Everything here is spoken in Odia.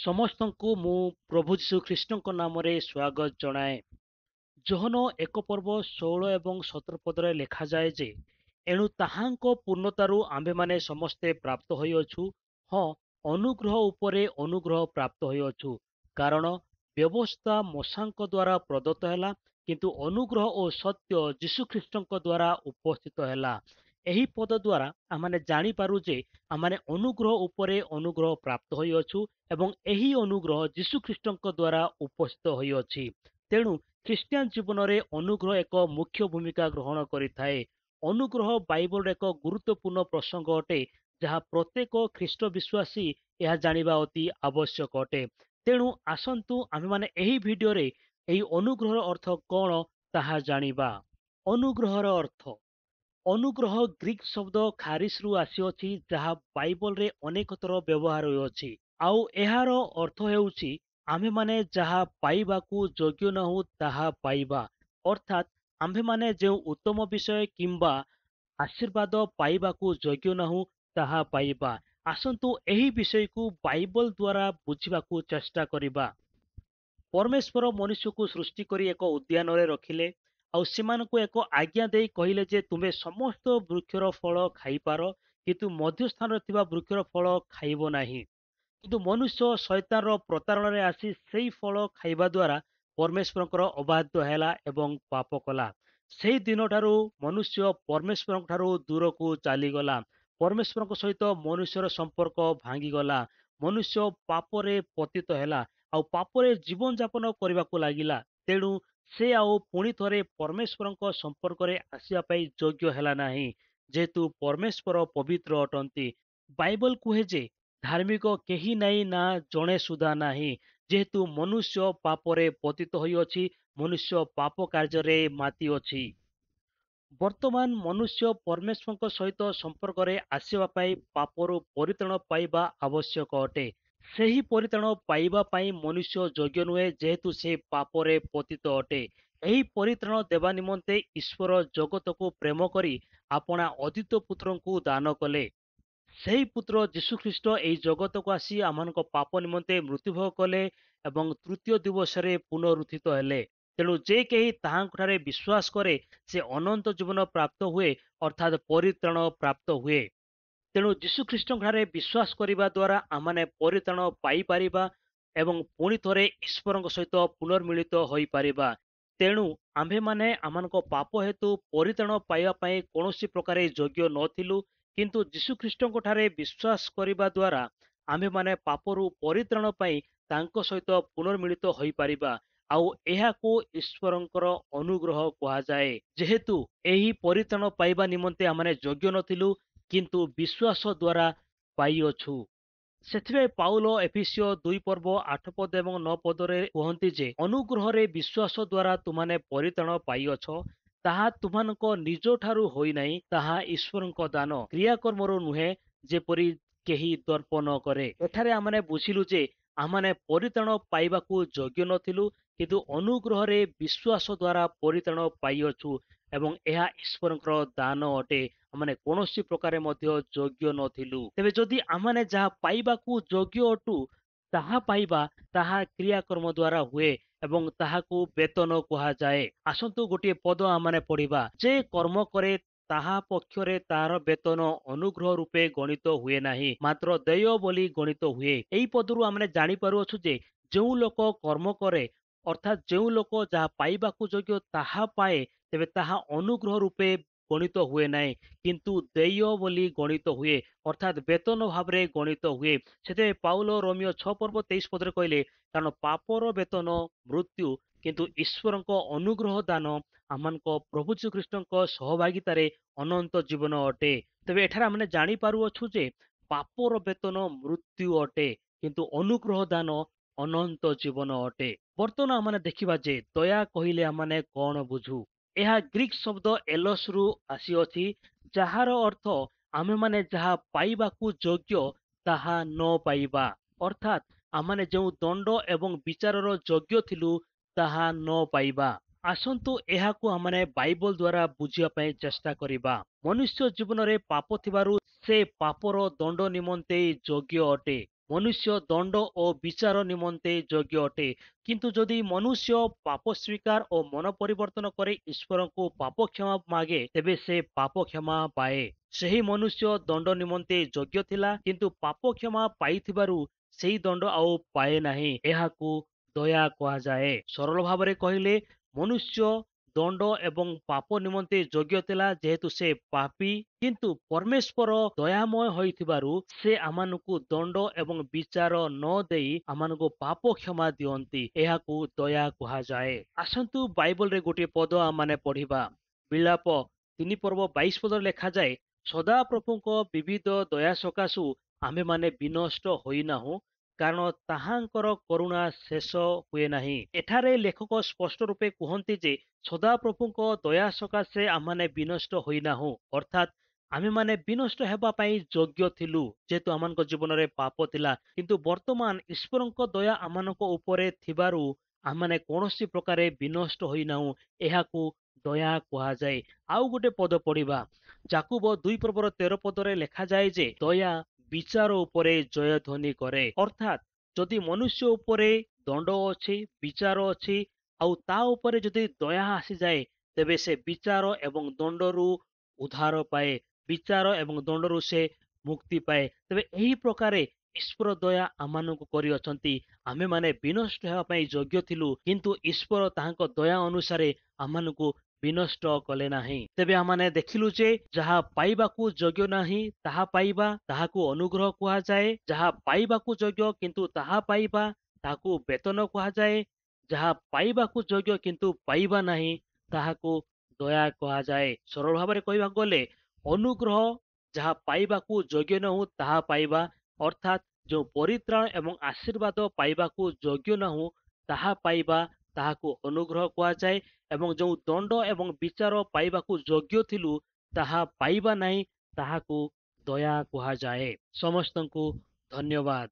ସମସ୍ତଙ୍କୁ ମୁଁ ପ୍ରଭୁ ଯୀଶୁ ଖ୍ରୀଷ୍ଟଙ୍କ ନାମରେ ସ୍ୱାଗତ ଜଣାଏ। ଯୋହନ 1 ପର୍ବ 16 ଏବଂ 17 ପଦରେ ଲେଖାଯାଏ ଯେ, ଏଣୁ ତାହାଙ୍କ ପୂର୍ଣ୍ଣତାରୁ ଆମ୍ଭେମାନେ ସମସ୍ତେ ପ୍ରାପ୍ତ ହୋଇଅଛୁ। ହଁ, ଅନୁଗ୍ରହ ଉପରେ ଅନୁଗ୍ରହ ପ୍ରାପ୍ତ ହୋଇଅଛୁ। କାରଣ ବ୍ୟବସ୍ଥା ମୋଶାଙ୍କ ଦ୍ୱାରା ପ୍ରଦତ୍ତ ହେଲା, କିନ୍ତୁ ଅନୁଗ୍ରହ ଓ ସତ୍ୟ ଯୀଶୁଖ୍ରୀଷ୍ଟଙ୍କ ଦ୍ୱାରା ଉପସ୍ଥିତ ହେଲା। ଏହି ପଦ ଦ୍ୱାରା ଆମମାନେ ଜାଣିପାରୁ ଯେ ଆମମାନେ ଅନୁଗ୍ରହ ଉପରେ ଅନୁଗ୍ରହ ପ୍ରାପ୍ତ ହୋଇଅଛୁ ଏବଂ ଏହି ଅନୁଗ୍ରହ ଯୀଶୁଖ୍ରୀଷ୍ଟଙ୍କ ଦ୍ୱାରା ଉପସ୍ଥିତ ହୋଇଅଛି। ତେଣୁ ଖ୍ରୀଷ୍ଟିଆନ ଜୀବନରେ ଅନୁଗ୍ରହ ଏକ ମୁଖ୍ୟ ଭୂମିକା ଗ୍ରହଣ କରିଥାଏ। ଅନୁଗ୍ରହ ବାଇବଲର ଏକ ଗୁରୁତ୍ୱପୂର୍ଣ୍ଣ ପ୍ରସଙ୍ଗ ଅଟେ, ଯାହା ପ୍ରତ୍ୟେକ ଖ୍ରୀଷ୍ଟ ବିଶ୍ୱାସୀ ଏହା ଜାଣିବା ଅତି ଆବଶ୍ୟକ ଅଟେ। ତେଣୁ ଆସନ୍ତୁ ଆମେମାନେ ଏହି ଭିଡ଼ିଓରେ ଏହି ଅନୁଗ୍ରହର ଅର୍ଥ କ'ଣ ତାହା ଜାଣିବା। ଅନୁଗ୍ରହର ଅର୍ଥ। ଅନୁଗ୍ରହ ଗ୍ରୀକ୍ ଶବ୍ଦ ଖାରିସରୁ ଆସିଅଛି, ଯାହା ବାଇବଲରେ ଅନେକ ଥର ବ୍ୟବହାର ହୋଇଅଛି। ଆଉ ଏହାର ଅର୍ଥ ହେଉଛି ଆମ୍ଭେମାନେ ଯାହା ପାଇବାକୁ ଯୋଗ୍ୟ ନାହୁଁ ତାହା ପାଇବା, ଅର୍ଥାତ୍ ଆମ୍ଭେମାନେ ଯେଉଁ ଉତ୍ତମ ବିଷୟ କିମ୍ବା ଆଶୀର୍ବାଦ ପାଇବାକୁ ଯୋଗ୍ୟ ନାହୁଁ ତାହା ପାଇବା। ଆସନ୍ତୁ ଏହି ବିଷୟକୁ ବାଇବଲ ଦ୍ୱାରା ବୁଝିବାକୁ ଚେଷ୍ଟା କରିବା। ପରମେଶ୍ୱର ମନୁଷ୍ୟକୁ ସୃଷ୍ଟି କରି ଏକ ଉଦ୍ୟାନରେ ରଖିଲେ, ଆଉ ସେମାନଙ୍କୁ ଏକ ଆଜ୍ଞା ଦେଇ କହିଲେ ଯେ ତୁମେ ସମସ୍ତ ବୃକ୍ଷର ଫଳ ଖାଇପାର, କିନ୍ତୁ ମଧ୍ୟସ୍ଥାନରେ ଥିବା ବୃକ୍ଷର ଫଳ ଖାଇବ ନାହିଁ। କିନ୍ତୁ ମନୁଷ୍ୟ ଶୈତାନର ପ୍ରତାରଣାରେ ଆସି ସେହି ଫଳ ଖାଇବା ଦ୍ୱାରା ପରମେଶ୍ୱରଙ୍କର ଅବାଧ୍ୟ ହେଲା ଏବଂ ପାପ କଲା। ସେହି ଦିନଠାରୁ ମନୁଷ୍ୟ ପରମେଶ୍ୱରଙ୍କ ଠାରୁ ଦୂରକୁ ଚାଲିଗଲା। ପରମେଶ୍ୱରଙ୍କ ସହିତ ମନୁଷ୍ୟର ସମ୍ପର୍କ ଭାଙ୍ଗିଗଲା। ମନୁଷ୍ୟ ପାପରେ ପତିତ ହେଲା ଆଉ ପାପରେ ଜୀବନଯାପନ କରିବାକୁ ଲାଗିଲା। ତେଣୁ ସେ ଆଉ ପୁଣି ଥରେ ପରମେଶ୍ୱରଙ୍କ ସମ୍ପର୍କରେ ଆସିବା ପାଇଁ ଯୋଗ୍ୟ ହେଲା ନାହିଁ, ଯେହେତୁ ପରମେଶ୍ୱର ପବିତ୍ର ଅଟନ୍ତି। ବାଇବଲ କୁହେ ଯେ ଧାର୍ମିକ କେହି ନାହିଁ, ନା ଜଣେ ସୁଦ୍ଧା ନାହିଁ। ଯେହେତୁ ମନୁଷ୍ୟ ପାପରେ ପତିତ ହୋଇଅଛି, ମନୁଷ୍ୟ ପାପ କାର୍ଯ୍ୟରେ ମାତିଅଛି। ବର୍ତ୍ତମାନ ମନୁଷ୍ୟ ପରମେଶ୍ୱରଙ୍କ ସହିତ ସମ୍ପର୍କରେ ଆସିବା ପାଇଁ ପାପରୁ ପରିତ୍ରାଣ ପାଇବା ଆବଶ୍ୟକ ଅଟେ। ସେହି ପରିତ୍ରାଣ ପାଇବା ପାଇଁ ମନୁଷ୍ୟ ଯୋଗ୍ୟ ନୁହେଁ, ଯେହେତୁ ସେ ପାପରେ ପତିତ ଅଟେ। ଏହି ପରିତ୍ରାଣ ଦେବା ନିମନ୍ତେ ଈଶ୍ୱର ଜଗତକୁ ପ୍ରେମ କରି ଆପଣା ଅଦ୍ୱିତ ପୁତ୍ରଙ୍କୁ ଦାନ କଲେ। ସେହି ପୁତ୍ର ଯୀଶୁଖ୍ରୀଷ୍ଟ ଏହି ଜଗତକୁ ଆସି ଆମମାନଙ୍କ ପାପ ନିମନ୍ତେ ମୃତ୍ୟୁଭୋଗ କଲେ ଏବଂ ତୃତୀୟ ଦିବସରେ ପୁନରୁତ୍ଥିତ ହେଲେ। ତେଣୁ ଯେ କେହି ତାହାଙ୍କଠାରେ ବିଶ୍ୱାସ କରେ ସେ ଅନନ୍ତ ଜୀବନ ପ୍ରାପ୍ତ ହୁଏ, ଅର୍ଥାତ୍ ପରିତ୍ରାଣ ପ୍ରାପ୍ତ ହୁଏ। ତେଣୁ ଯୀଶୁଖ୍ରୀଷ୍ଟଙ୍କଠାରେ ବିଶ୍ୱାସ କରିବା ଦ୍ୱାରା ଆମମାନେ ପରିତ୍ରାଣ ପାଇପାରିବା ଏବଂ ପୁଣି ଥରେ ଈଶ୍ୱରଙ୍କ ସହିତ ପୁନର୍ମିଳିତ ହୋଇପାରିବା। ତେଣୁ ଆମ୍ଭେମାନେ ଆମମାନଙ୍କ ପାପ ହେତୁ ପରିତ୍ରାଣ ପାଇବା ପାଇଁ କୌଣସି ପ୍ରକାର ଯୋଗ୍ୟ ନଥିଲୁ, କିନ୍ତୁ ଯୀଶୁଖ୍ରୀଷ୍ଟଙ୍କଠାରେ ବିଶ୍ୱାସ କରିବା ଦ୍ୱାରା ଆମ୍ଭେମାନେ ପାପରୁ ପରିତ୍ରାଣ ପାଇଁ ତାଙ୍କ ସହିତ ପୁନର୍ମିଳିତ ହୋଇପାରିବା। ଆଉ ଏହାକୁ ଈଶ୍ୱରଙ୍କର ଅନୁଗ୍ରହ କୁହାଯାଏ। ଯେହେତୁ ଏହି ପରିତ୍ରାଣ ପାଇବା ନିମନ୍ତେ ଆମମାନେ ଯୋଗ୍ୟ ନଥିଲୁ, କିନ୍ତୁ ବିଶ୍ୱାସ ଦ୍ୱାରା ପାଇଅଛୁ। ସେଥିପାଇଁ ପାଉଲ ଏଫେସୀୟ 2 ପର୍ବ 8 ପଦ ଏବଂ 9 ପଦରେ କୁହନ୍ତି ଯେ, ଅନୁଗ୍ରହରେ ବିଶ୍ୱାସ ଦ୍ୱାରା ତୁମାନେ ପରିତ୍ରାଣ ପାଇଅଛ। ତାହା ତୁମାନଙ୍କ ନିଜଠାରୁ ହୋଇନାହିଁ, ତାହା ଈଶ୍ୱରଙ୍କ ଦାନ, କ୍ରିୟାକର୍ମରୁ ନୁହେଁ, ଯେପରି କେହି ଦର୍ପ ନ କରେ। ଏଠାରେ ଆମମାନେ ବୁଝିଲୁ ଯେ ଆମମାନେ ପରିତ୍ରାଣ ପାଇବାକୁ ଯୋଗ୍ୟ ନଥିଲୁ, କିନ୍ତୁ ଅନୁଗ୍ରହରେ ବିଶ୍ୱାସ ଦ୍ୱାରା ପରିତ୍ରାଣ ପାଇଅଛୁ ଏବଂ ଏହା ଈଶ୍ୱରଙ୍କର ଦାନ ଅଟେ। ଆମମାନେ କୌଣସି ପ୍ରକାରେ ମଧ୍ୟ ଯୋଗ୍ୟ ନଥିଲୁ। ତେବେ ଯଦି ଆମମାନେ ଯାହା ପାଇବାକୁ ଯୋଗ୍ୟ ଅଟୁ ତାହା ପାଇବା, ତାହା କ୍ରିୟାକର୍ମ ଦ୍ୱାରା ହୁଏ ଏବଂ ତାହାକୁ ବେତନ କୁହାଯାଏ। ଆସନ୍ତୁ ଗୋଟିଏ ପଦ ଆମମାନେ ପଢ଼ିବା। ଯେ କର୍ମ କରେ ତାହା ପକ୍ଷରେ ତାହାର ବେତନ ଅନୁଗ୍ରହ ରୂପେ ଗଣିତ ହୁଏ ନାହିଁ, ମାତ୍ର ଦେୟ ବୋଲି ଗଣିତ ହୁଏ। ଏହି ପଦରୁ ଆମେ ଜାଣିପାରୁଅଛୁ ଯେ ଯେଉଁ ଲୋକ କର୍ମ କରେ, ଅର୍ଥାତ୍ ଯେଉଁ ଲୋକ ଯାହା ପାଇବାକୁ ଯୋଗ୍ୟ ତାହା ପାଏ, ତେବେ ତାହା ଅନୁଗ୍ରହ ରୂପେ ଗଣିତ ହୁଏ ନାହିଁ, କିନ୍ତୁ ଦେୟ ବୋଲି ଗଣିତ ହୁଏ, ଅର୍ଥାତ୍ ବେତନ ଭାବରେ ଗଣିତ ହୁଏ। ସେଥିପାଇଁ ପାଉଲ ରୋମିଓ 6 ପର୍ବ 23 ପଦରେ କହିଲେ, କାରଣ ପାପର ବେତନ ମୃତ୍ୟୁ, କିନ୍ତୁ ଈଶ୍ୱରଙ୍କ ଅନୁଗ୍ରହ ଦାନ ଆମମାନଙ୍କ ପ୍ରଭୁ ଯୀଶୁଖ୍ରୀଷ୍ଟଙ୍କ ସହଭାଗିତାରେ ଅନନ୍ତ ଜୀବନ ଅଟେ। ତେବେ ଏଠାରେ ଆମେ ଜାଣିପାରୁଅଛୁ ଯେ ପାପର ବେତନ ମୃତ୍ୟୁ ଅଟେ, କିନ୍ତୁ ଅନୁଗ୍ରହ ଦାନ ଅନନ୍ତ ଜୀବନ ଅଟେ। ବର୍ତ୍ତମାନ ଆମେ ଦେଖିବା ଯେ ଦୟା କହିଲେ ଆମେ କ'ଣ ବୁଝୁ। ଏହା ଗ୍ରୀକ୍ ଶବ୍ଦ ଏଲୋସରୁ ଆସିଅଛି, ଯାହାର ଅର୍ଥ ଆମେମାନେ ଯାହା ପାଇବାକୁ ଯୋଗ୍ୟ ତାହା ନ ପାଇବା, ଅର୍ଥାତ୍ ଆମମାନେ ଯେଉଁ ଦଣ୍ଡ ଏବଂ ବିଚାରର ଯୋଗ୍ୟ ଥିଲୁ ତାହା ନ ପାଇବା। ଆସନ୍ତୁ ଏହାକୁ ଆମମାନେ ବାଇବଲ ଦ୍ୱାରା ବୁଝିବା ପାଇଁ ଚେଷ୍ଟା କରିବା। ମନୁଷ୍ୟ ଜୀବନରେ ପାପ ଥିବାରୁ ସେ ପାପର ଦଣ୍ଡ ନିମନ୍ତେ ଯୋଗ୍ୟ ଅଟେ। ମନୁଷ୍ୟ ଦଣ୍ଡ ଓ ବିଚାର ନିମନ୍ତେ ଯୋଗ୍ୟ ଅଟେ। କିନ୍ତୁ ଯଦି ମନୁଷ୍ୟ ପାପ ସ୍ୱୀକାର ଓ ମନ ପରିବର୍ତ୍ତନ କରି ଈଶ୍ୱରଙ୍କୁ ପାପ କ୍ଷମା ମାଗେ, ତେବେ ସେ ପାପ କ୍ଷମା ପାଏ। ସେହି ମନୁଷ୍ୟ ଦଣ୍ଡ ନିମନ୍ତେ ଯୋଗ୍ୟ ଥିଲା, କିନ୍ତୁ ପାପ କ୍ଷମା ପାଇଥିବାରୁ ସେହି ଦଣ୍ଡ ଆଉ ପାଏ ନାହିଁ। ଏହାକୁ ଦୟା କୁହାଯାଏ। ସରଳ ଭାବରେ କହିଲେ, ମନୁଷ୍ୟ ଦଣ୍ଡ ଏବଂ ପାପ ନିମନ୍ତେ ଯୋଗ୍ୟ ଥିଲା, ଯେହେତୁ ସେ ପାପୀ, କିନ୍ତୁ ପରମେଶ୍ୱର ଦୟାମୟ ହୋଇଥିବାରୁ ସେ ଆମମାନଙ୍କୁ ଦଣ୍ଡ ଏବଂ ବିଚାର ନ ଦେଇ ଆମମାନଙ୍କୁ ପାପ କ୍ଷମା ଦିଅନ୍ତି। ଏହାକୁ ଦୟା କୁହାଯାଏ। ଆସନ୍ତୁ ବାଇବଲରେ ଗୋଟିଏ ପଦ ଆମମାନେ ପଢିବା। ବିଳାପ 3:22 ଲେଖାଯାଏ, ସଦାପ୍ରଭୁଙ୍କ ବିବିଧ ଦୟା ସକାଶୁ ଆମ୍ଭେମାନେ ବିନଷ୍ଟ ହୋଇନାହୁଁ, କାରଣ ତାହାଙ୍କର କରୁଣା ଶେଷ ହୁଏ ନାହିଁ। ଏଠାରେ ଲେଖକ ସ୍ପଷ୍ଟ ରୂପେ କୁହନ୍ତି ଯେ ସଦାପ୍ରଭୁଙ୍କ ଦୟା ସକାଶେ ଆମମାନେ ବିନଷ୍ଟ ହୋଇନାହୁଁ, ଅର୍ଥାତ୍ ଆମେମାନେ ବିନଷ୍ଟ ହେବା ପାଇଁ ଯୋଗ୍ୟ ଥିଲୁ, ଯେହେତୁ ଆମମାନଙ୍କ ଜୀବନରେ ପାପ ଥିଲା। କିନ୍ତୁ ବର୍ତ୍ତମାନ ଈଶ୍ୱରଙ୍କ ଦୟା ଆମମାନଙ୍କ ଉପରେ ଥିବାରୁ ଆମମାନେ କୌଣସି ପ୍ରକାରେ ବିନଷ୍ଟ ହୋଇନାହୁଁ। ଏହାକୁ ଦୟା କୁହାଯାଏ। ଆଉ ଗୋଟେ ପଦ ପଢିବା। ଯାକୁବ 2:13 ଲେଖାଯାଏ ଯେ ଦୟା ବିଚାର ଉପରେ ଜୟଧ୍ୱନି କରେ। ଅର୍ଥାତ୍ ଯଦି ମନୁଷ୍ୟ ଉପରେ ଦଣ୍ଡ ଅଛି, ବିଚାର ଅଛି, ଆଉ ତା ଉପରେ ଯଦି ଦୟା ଆସିଯାଏ, ତେବେ ସେ ବିଚାର ଏବଂ ଦଣ୍ଡରୁ ଉଦ୍ଧାର ପାଏ। ବିଚାର ଏବଂ ଦଣ୍ଡରୁ ସେ ମୁକ୍ତି ପାଏ। ତେବେ ଏହି ପ୍ରକାରେ ଈଶ୍ୱର ଦୟା ଆମମାନଙ୍କୁ କରିଅଛନ୍ତି। ଆମେମାନେ ବିନଷ୍ଟ ହେବା ପାଇଁ ଯୋଗ୍ୟ ଥିଲୁ, କିନ୍ତୁ ଈଶ୍ୱର ତାହାଙ୍କ ଦୟା ଅନୁସାରେ ଆମମାନଙ୍କୁ ବିନଷ୍ଟ କଲେ ନାହିଁ। ତେବେ ଆମମାନେ ଦେଖିଲୁ ଯେ ଯାହା ପାଇବାକୁ ଯୋଗ୍ୟ ନାହିଁ ତାହା ପାଇବା, ତାହାକୁ ଅନୁଗ୍ରହ କୁହାଯାଏ। ଯାହା ପାଇବାକୁ ଯୋଗ୍ୟ କିନ୍ତୁ ତାହା ପାଇବା, ତାହାକୁ ବେତନ କୁହାଯାଏ। ଯାହା ପାଇବାକୁ ଯୋଗ୍ୟ କିନ୍ତୁ ପାଇବା ନାହିଁ, ତାହାକୁ ଦୟା କୁହାଯାଏ। ସରଳ ଭାବରେ କହିବାକୁ ଗଲେ, ଅନୁଗ୍ରହ ଯାହା ପାଇବାକୁ ଯୋଗ୍ୟ ନହୁଁ ତାହା ପାଇବା, ଅର୍ଥାତ୍ ଯେଉଁ ପରିତ୍ରାଣ ଏବଂ ଆଶୀର୍ବାଦ ପାଇବାକୁ ଯୋଗ୍ୟ ନାହୁଁ ତାହା ପାଇବା, ତାହାକୁ ଅନୁଗ୍ରହ କୁହାଯାଏ। ଏବଂ ଯେଉଁ ଦଣ୍ଡ ଏବଂ ବିଚାର ପାଇବାକୁ ଯୋଗ୍ୟ ଥିଲୁ ତାହା ପାଇବା ନାହିଁ, ତାହାକୁ ଦୟା କୁହାଯାଏ। ସମସ୍ତଙ୍କୁ ଧନ୍ୟବାଦ।